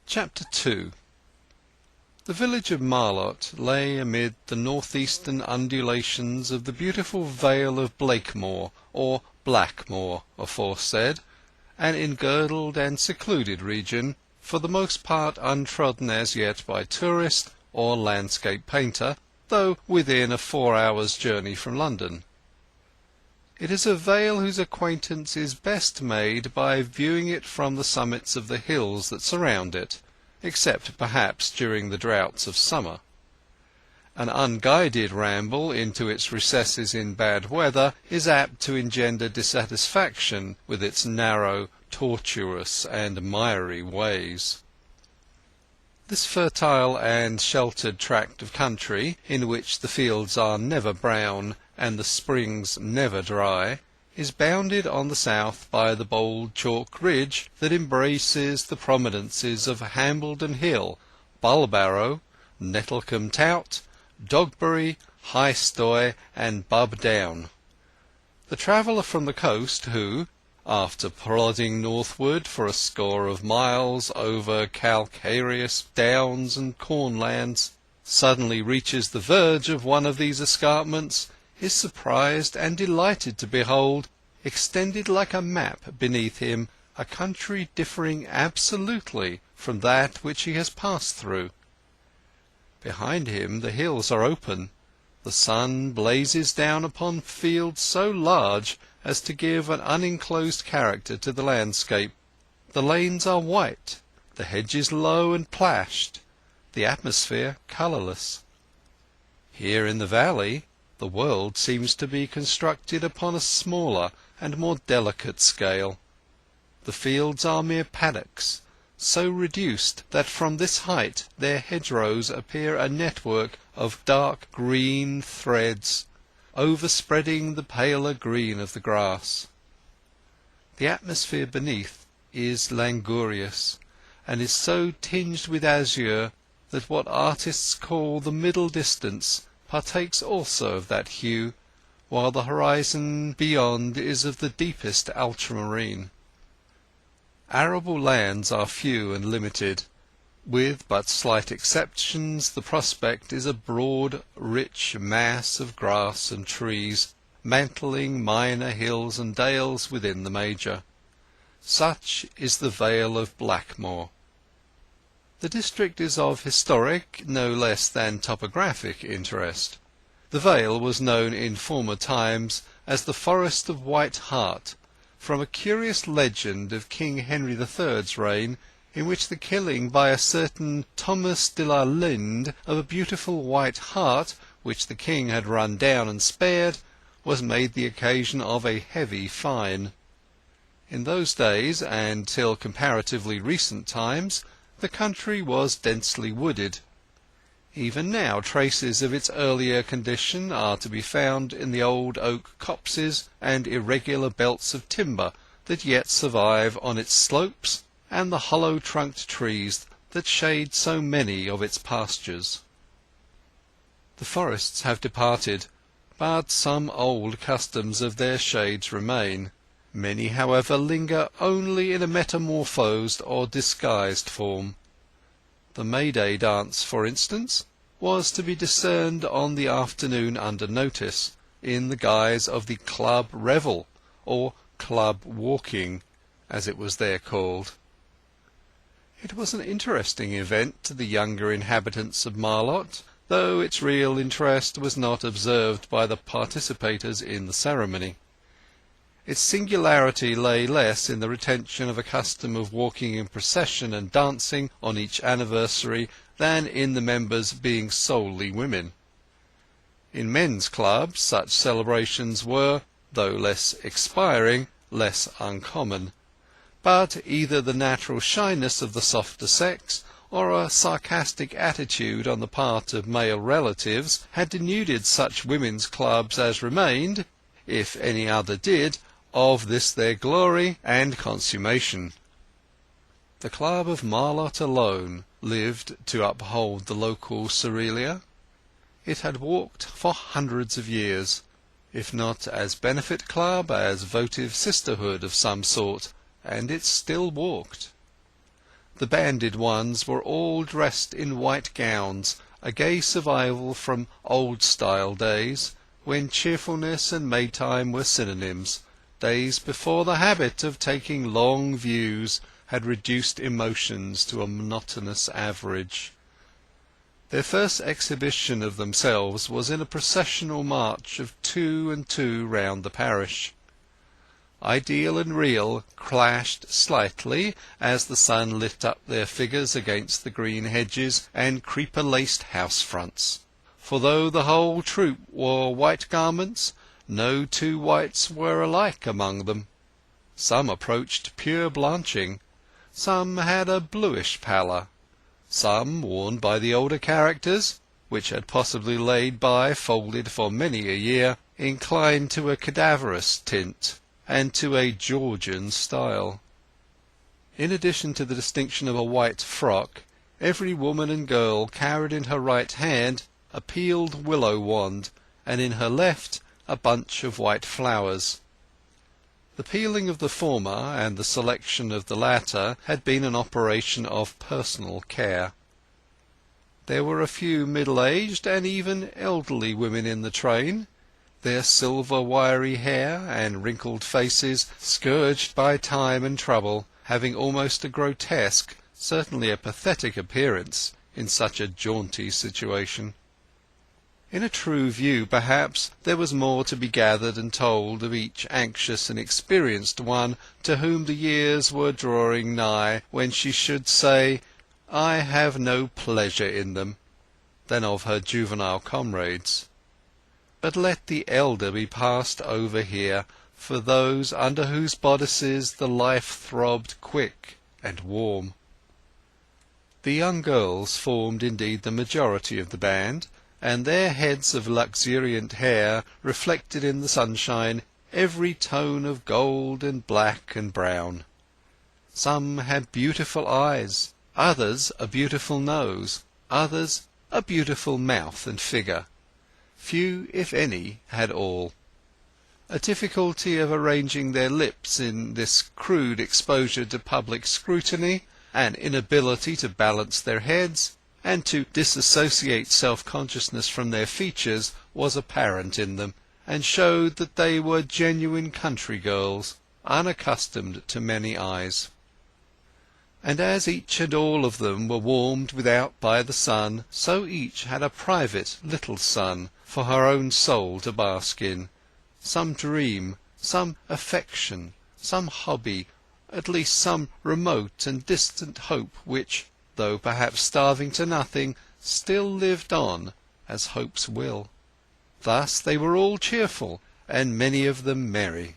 Chapter 2. The village of Marlott lay amid the northeastern undulations of the beautiful Vale of Blakemore, or Blackmore aforesaid, an engirdled and secluded region, for the most part untrodden as yet by tourist or landscape painter, though within a 4 hours' journey from London. It is a vale whose acquaintance is best made by viewing it from the summits of the hills that surround it, except perhaps during the droughts of summer. An unguided ramble into its recesses in bad weather is apt to engender dissatisfaction with its narrow, tortuous and miry ways. This fertile and sheltered tract of country, in which the fields are never brown and the springs never dry, is bounded on the south by the bold chalk ridge that embraces the prominences of Hambledon Hill, Bulbarrow, Nettlecombe Tout, Dogbury, High Stoy and Bub Down. The traveller from the coast who, after plodding northward for a score of miles over calcareous downs and cornlands, suddenly reaches the verge of one of these escarpments, is surprised and delighted to behold, extended like a map beneath him, a country differing absolutely from that which he has passed through. Behind him the hills are open, the sun blazes down upon fields so large as to give an unenclosed character to the landscape. The lanes are white, the hedges low and plashed, the atmosphere colourless. Here in the valley the world seems to be constructed upon a smaller and more delicate scale. The fields are mere paddocks, so reduced that from this height their hedgerows appear a network of dark green threads, overspreading the paler green of the grass. The atmosphere beneath is languorous, and is so tinged with azure that what artists call the middle distance partakes also of that hue, while the horizon beyond is of the deepest ultramarine. Arable lands are few and limited. With but slight exceptions the prospect is a broad, rich mass of grass and trees, mantling minor hills and dales within the major. Such is the Vale of Blackmore. The district is of historic, no less than topographic interest. The vale was known in former times as the Forest of White Hart, from a curious legend of King Henry III's reign, in which the killing by a certain Thomas de la Linde of a beautiful white hart, which the king had run down and spared, was made the occasion of a heavy fine. In those days, and till comparatively recent times, the country was densely wooded. Even now traces of its earlier condition are to be found in the old oak copses and irregular belts of timber that yet survive on its slopes, and the hollow-trunked trees that shade so many of its pastures. The forests have departed, but some old customs of their shades remain. Many, however, linger only in a metamorphosed or disguised form. The May-Day dance, for instance, was to be discerned on the afternoon under notice, in the guise of the club revel, or club walking, as it was there called. It was an interesting event to the younger inhabitants of Marlott, though its real interest was not observed by the participators in the ceremony. Its singularity lay less in the retention of a custom of walking in procession and dancing on each anniversary than in the members being solely women. In men's clubs such celebrations were, though less expiring, less uncommon, but either the natural shyness of the softer sex or a sarcastic attitude on the part of male relatives had denuded such women's clubs as remained, if any other did, of this their glory and consummation. The club of Marlott alone lived to uphold the local Cerealia. It had walked for hundreds of years, if not as benefit club, as votive sisterhood of some sort, and it still walked. The banded ones were all dressed in white gowns, a gay survival from old-style days, when cheerfulness and Maytime were synonyms, days before the habit of taking long views had reduced emotions to a monotonous average. Their first exhibition of themselves was in a processional march of 2 and 2 round the parish. Ideal and real clashed slightly as the sun lit up their figures against the green hedges and creeper-laced house-fronts. For though the whole troop wore white garments, no two whites were alike among them. Some approached pure blanching, some had a bluish pallor, some, worn by the older characters, which had possibly laid by folded for many a year, inclined to a cadaverous tint and to a Georgian style. In addition to the distinction of a white frock, every woman and girl carried in her right hand a peeled willow wand, and in her left a bunch of white flowers. The peeling of the former and the selection of the latter had been an operation of personal care. There were a few middle-aged and even elderly women in the train, their silver wiry hair and wrinkled faces, scourged by time and trouble, having almost a grotesque, certainly a pathetic appearance in such a jaunty situation. In a true view, perhaps, there was more to be gathered and told of each anxious and experienced one to whom the years were drawing nigh when she should say, "I have no pleasure in them," than of her juvenile comrades. But let the elder be passed over here, for those under whose bodices the life throbbed quick and warm. The young girls formed indeed the majority of the band, and their heads of luxuriant hair reflected in the sunshine every tone of gold and black and brown. Some had beautiful eyes, others a beautiful nose, others a beautiful mouth and figure. Few, if any, had all. A difficulty of arranging their lips in this crude exposure to public scrutiny, an inability to balance their heads, and to disassociate self-consciousness from their features was apparent in them, and showed that they were genuine country girls, unaccustomed to many eyes. And as each and all of them were warmed without by the sun, so each had a private little sun for her own soul to bask in, some dream, some affection, some hobby, at least some remote and distant hope which, though perhaps starving to nothing, still lived on, as hopes will. Thus they were all cheerful, and many of them merry.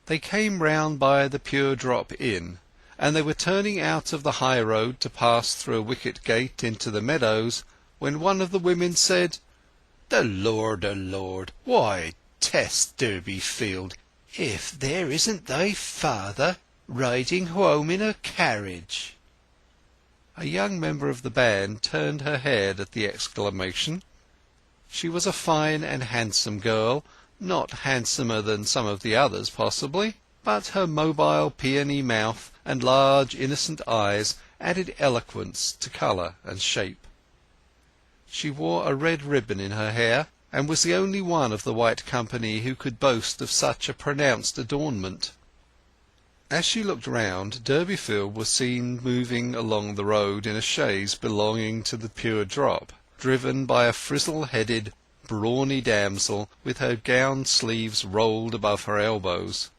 They came round by the Pure Drop Inn, and they were turning out of the high road to pass through a wicket gate into the meadows, when one of the women said, "The Lord, why, Tess Durbeyfield, if there isn't thy father riding home in a carriage!" A young member of the band turned her head at the exclamation. She was a fine and handsome girl, not handsomer than some of the others possibly, but her mobile peony mouth and large innocent eyes added eloquence to colour and shape. She wore a red ribbon in her hair, and was the only one of the white company who could boast of such a pronounced adornment. As she looked round, Durbeyfield was seen moving along the road in a chaise belonging to the Pure Drop, driven by a frizzle-headed, brawny damsel with her gown sleeves rolled above her elbows.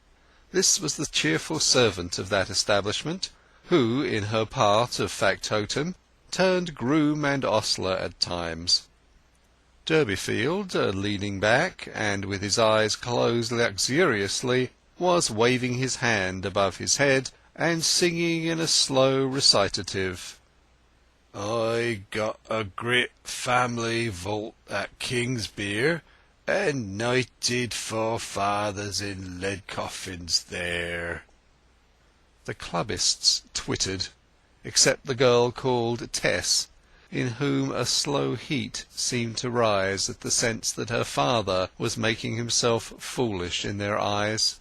This was the cheerful servant of that establishment, who, in her part of factotum, turned groom and ostler at times. Durbeyfield, leaning back, and with his eyes closed luxuriously, was waving his hand above his head and singing in a slow recitative. "I got a great family vault at Kingsbere, and knighted forefathers in lead coffins there." The clubbists twittered, except the girl called Tess, in whom a slow heat seemed to rise at the sense that her father was making himself foolish in their eyes.